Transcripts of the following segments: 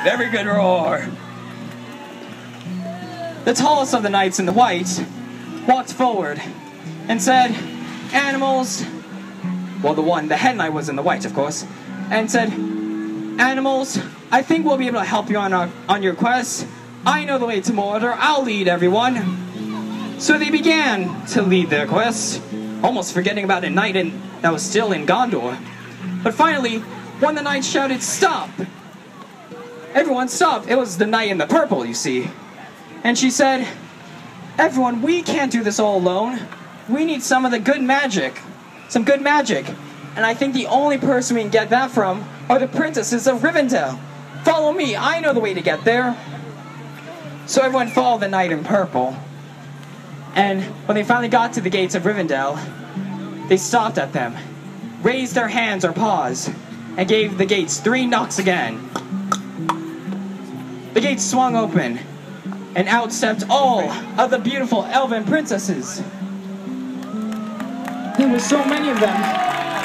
Very good roar. The tallest of the knights in the white walked forward and said, "Animals," well, the head knight was in the white, of course, and said, "Animals, I think we'll be able to help you on your quest. I know the way to Mordor. I'll lead everyone." So they began to lead their quest, almost forgetting about a knight that was still in Gondor. But finally, when the knight shouted, "Stop!" everyone stopped. It was the knight in the purple, you see. And she said, "Everyone, we can't do this all alone. We need some of the good magic. Some good magic. And I think the only person we can get that from are the princesses of Rivendell. Follow me, I know the way to get there." So everyone followed the knight in purple. And when they finally got to the gates of Rivendell, they stopped at them, raised their hands or paws, and gave the gates 3 knocks again. The gates swung open, and out stepped all of the beautiful elven princesses. There were so many of them,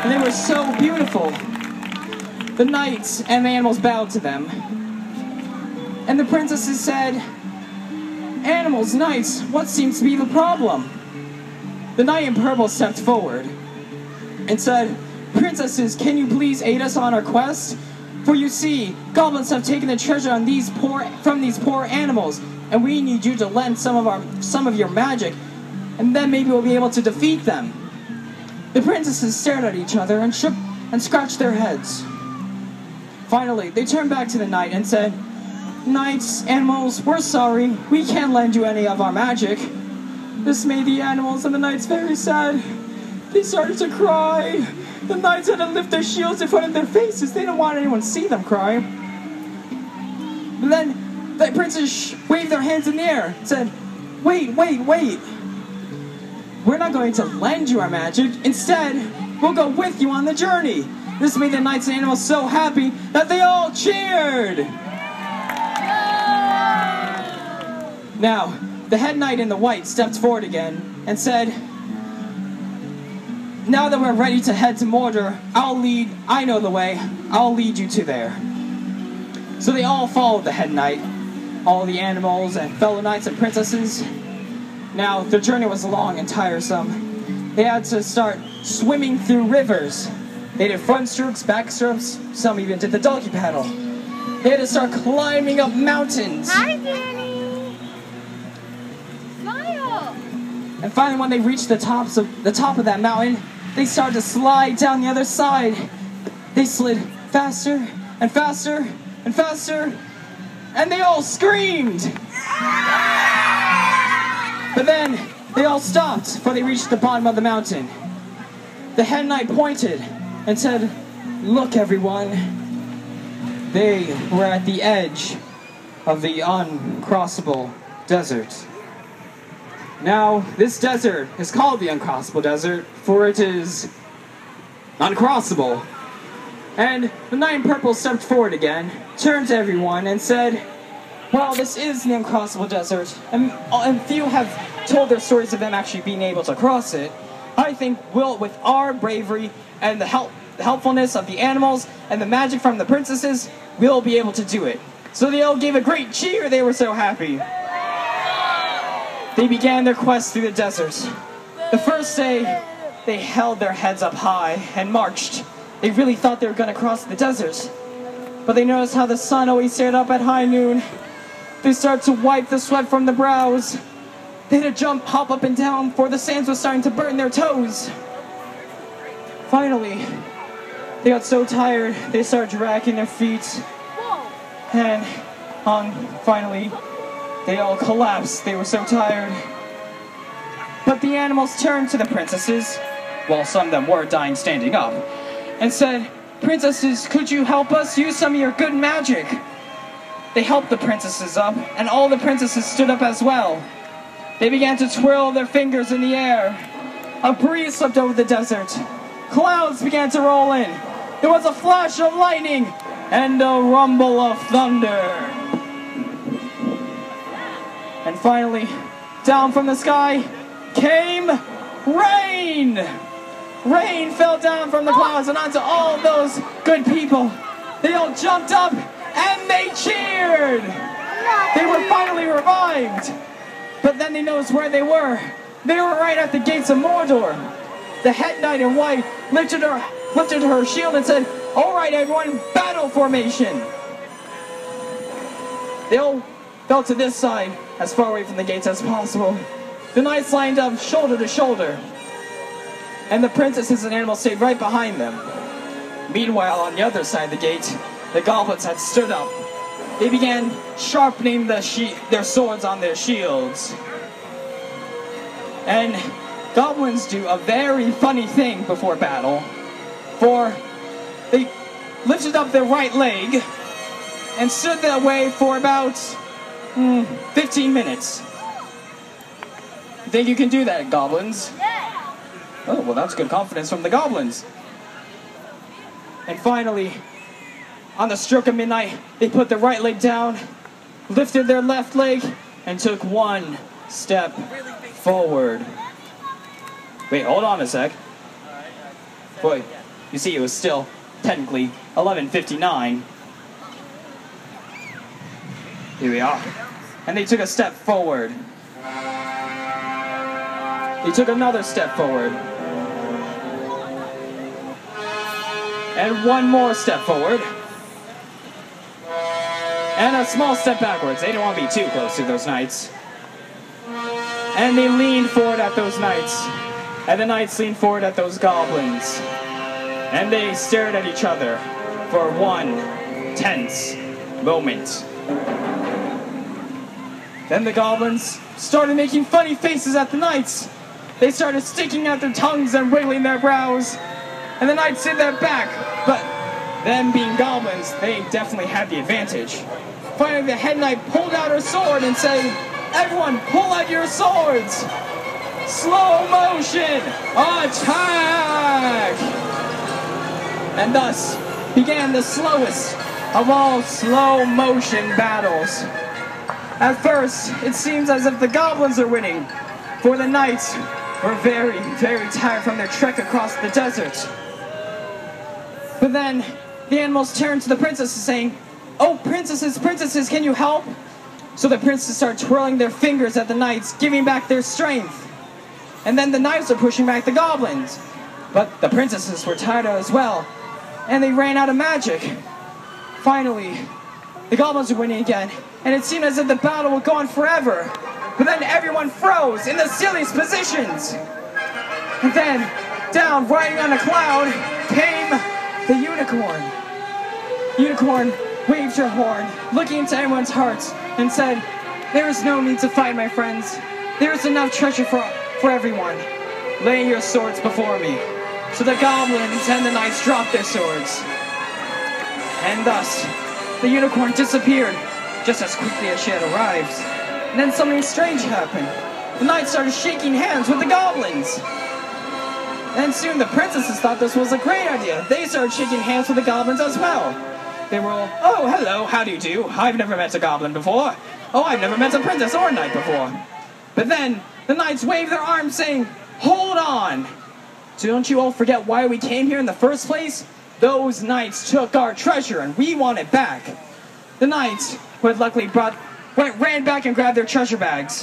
and they were so beautiful. The knights and the animals bowed to them. And the princesses said, "Animals, knights, what seems to be the problem?" The knight in purple stepped forward and said, "Princesses, can you please aid us on our quest? For you see, goblins have taken the treasure from these poor animals, and we need you to lend some of your magic, and then maybe we'll be able to defeat them." The princesses stared at each other and shook and scratched their heads. Finally, they turned back to the knight and said, "Knights, animals, we're sorry. We can't lend you any of our magic." This made the animals and the knights very sad. They started to cry. The knights had to lift their shields in front of their faces. They didn't want anyone to see them cry. But then the princess waved their hands in the air and said, wait. We're not going to lend you our magic. Instead, we'll go with you on the journey." This made the knights and animals so happy that they all cheered. Now, the head knight in the white stepped forward again and said, "Now that we're ready to head to Mordor, I know the way. I'll lead you to there." So they all followed the head knight, all the animals and fellow knights and princesses. Now, their journey was long and tiresome. They had to start swimming through rivers. They did front strokes, back strokes, some even did the donkey paddle. They had to start climbing up mountains. Hi, Danny! Smile! And finally, when they reached the top of that mountain, they started to slide down the other side. They slid faster and faster and faster, and they all screamed. But then they all stopped, for they reached the bottom of the mountain. The head knight pointed and said, "Look, everyone." They were at the edge of the uncrossable desert. Now, this desert is called the Uncrossable Desert, for it is uncrossable. And the knight in purple stepped forward again, turned to everyone, and said, "Well, this is the Uncrossable Desert, and few have told their stories of them actually being able to cross it. I think with our bravery and the helpfulness of the animals and the magic from the princesses, we'll be able to do it." So they all gave a great cheer. They were so happy. They began their quest through the desert. The first day, they held their heads up high and marched. They really thought they were going to cross the desert. But they noticed how the sun always stayed up at high noon. They started to wipe the sweat from the brows. They had to jump, hop up and down, for the sands was starting to burn their toes. Finally, they got so tired, they started dragging their feet. And finally, they all collapsed. They were so tired. But the animals turned to the princesses, while some of them were dying standing up, and said, "Princesses, could you help us use some of your good magic?" They helped the princesses up, and all the princesses stood up as well. They began to twirl their fingers in the air. A breeze swept over the desert. Clouds began to roll in. There was a flash of lightning and a rumble of thunder. And finally, down from the sky came rain. Rain fell down from the clouds and onto all those good people. They all jumped up and they cheered. Lord! They were finally revived! But then they noticed where they were. They were right at the gates of Mordor. The head knight in white lifted her shield and said, "All right, everyone, battle formation!" They all fell to this side, as far away from the gates as possible. The knights lined up shoulder to shoulder, and the princesses and animals stayed right behind them. Meanwhile, on the other side of the gate, the goblins had stood up. They began sharpening their swords on their shields. And goblins do a very funny thing before battle, for they lifted up their right leg and stood that way for about 15 minutes. You think you can do that, goblins? Oh, well, that's good confidence from the goblins. And finally, on the stroke of midnight, they put their right leg down, lifted their left leg, and took one step forward. Wait, hold on a sec. Boy, you see, it was still technically 11:59. Here we are. And they took a step forward. They took another step forward. And one more step forward. And a small step backwards. They didn't want to be too close to those knights. And they leaned forward at those knights. And the knights leaned forward at those goblins. And they stared at each other for one tense moment. Then the goblins started making funny faces at the knights. They started sticking out their tongues and wiggling their brows. And the knights did that back. But them being goblins, they definitely had the advantage. Finally, the head knight pulled out her sword and said, "Everyone, pull out your swords! Slow motion! Attack!" And thus began the slowest of all slow motion battles. At first, it seems as if the goblins are winning, for the knights were very, very tired from their trek across the desert. But then, the animals turned to the princesses saying, "Oh, princesses, princesses, can you help?" So the princesses started twirling their fingers at the knights, giving back their strength. And then the knights were pushing back the goblins. But the princesses were tired as well, and they ran out of magic. Finally, the goblins were winning again, and it seemed as if the battle would go on forever. But then everyone froze in the silliest positions. And then, down, riding on a cloud, came the unicorn. Unicorn waved her horn, looking into everyone's hearts, and said, "There is no need to fight, my friends. There is enough treasure for everyone. Lay your swords before me." So the goblins and the knights dropped their swords. And thus, the unicorn disappeared just as quickly as she had arrived. And then something strange happened. The knights started shaking hands with the goblins. And soon the princesses thought this was a great idea. They started shaking hands with the goblins as well. They were all, "Oh, hello, how do you do? I've never met a goblin before. Oh, I've never met a princess or a knight before." But then the knights waved their arms saying, "Hold on! So don't you all forget why we came here in the first place? Those knights took our treasure and we want it back." The knights, who had luckily ran back and grabbed their treasure bags.